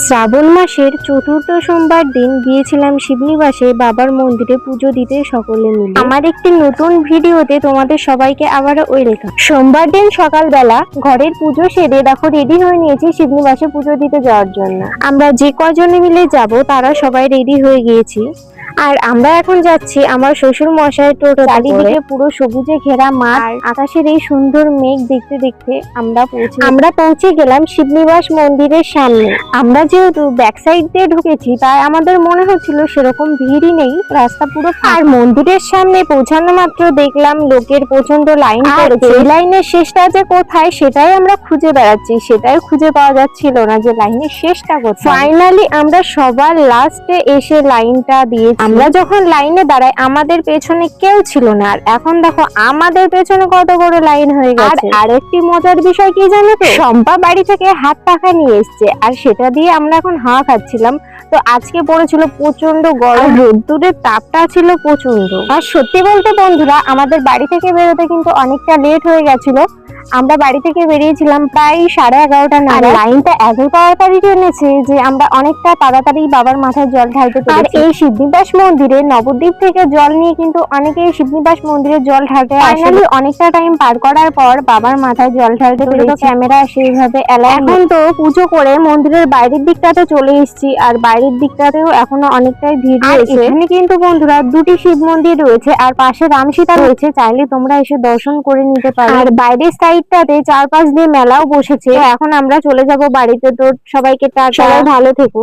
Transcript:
শ্রাবণ মাসের চতুর্থ সোমবার দিন গিয়েছিলাম শিবনিবাসে বাবার মন্দিরে পুজো দিতে সকলে মিলে। আমার একটি নতুন ভিডিওতে তোমাদের সবাইকে আবারও ওয়েলকাম। সোমবার দিন সকালবেলা ঘরের পুজো সেরে দেখো রেডি হয়ে নিয়েছি শিবনিবাসে পুজো দিতে যাওয়ার জন্য। আমরা যে কজনে মিলে যাব তারা সবাই রেডি হয়ে গিয়েছি। আর আমরা এখন যাচ্ছি আমার শ্বশুর মশাই টোটো। চারিদিকে পুরো সবুজে ঘেরা মাঠ, আকাশের এই সুন্দর মেঘ দেখতে দেখতে আমরা পৌঁছে গেলাম শিবনিবাস মন্দিরের সামনে। আমরা যেহেতু ব্যাক সাইড দিয়ে ঢুকেছি তাই আমাদের মনে হচ্ছিল সেরকম ভিড়ই নেই, রাস্তা পুরো। আর মন্দিরের সামনে পৌঁছানো মাত্র দেখলাম লোকের প্রচন্ড লাইন পড়েছে। এই লাইনের শেষটা যে কোথায় সেটাই আমরা খুঁজে বেড়াচ্ছি, সেটাই খুঁজে পাওয়া যাচ্ছিল না যে লাইনের শেষটা কোথায়। ফাইনালি আমরা সবার লাস্টে এসে লাইনটা দিয়েছি। আমরা যখন লাইনে দাঁড়াই আমাদের পেছনে কেউ ছিল না, আর এখন দেখো আমাদের পেছনে কত বড় লাইন হয়ে গেছে। আর আরেকটি মজার বিষয় কি জানো তো, শম্পা বাড়ি থেকে হাত পাখা নিয়ে এসছে আর সেটা দিয়ে আমরা এখন হাওয়া খাচ্ছিলাম। তো আজকে পড়েছিল প্রচন্ড গরম, রোদ্দুরের তাপটা ছিল প্রচন্ড। আর সত্যি বলতে বন্ধুরা, আমাদের বাড়ি থেকে বেরোতে কিন্তু অনেকটা লেট হয়ে গেছিল। আমরা বাড়ি থেকে বেরিয়েছিলাম প্রায় 11:30 নাগাদ। লাইনটা এত তাড়াতাড়ি টেনেছে যে আমরা অনেকটা তাড়াতাড়ি বাবার মাথায় জল ঢালতে পেরেছি। আর এই শিবনিবাস মন্দিরে নবদ্বীপ থেকে জল নিয়ে কিন্তু অনেকেই শিবনিবাস মন্দিরে জল ঢালতে আসে। ফাইনালি অনেকটা টাইম পার করার পর বাবার মাথায় জল ঢালতে পেরেছি। ক্যামেরা সেইভাবে এলাও। এখন তো পুজো করে মন্দিরের বাইরের দিকটাতে চলে এসেছি, আর বাইরের দিকটাতেও এখনো অনেকটাই ভিড় রয়েছে। এখানে কিন্তু বন্ধুরা দুটি শিব মন্দির রয়েছে আর পাশে রাম সীতা রয়েছে, চাইলে তোমরা এসে দর্শন করে নিতে পারো। আর বাইরের সাইডটাতে চারপাশ দিয়ে মেলাও বসেছে। এখন আমরা চলে যাব বাড়িতে। তো সবাইকে টাটা, সবাই ভালো থেকো।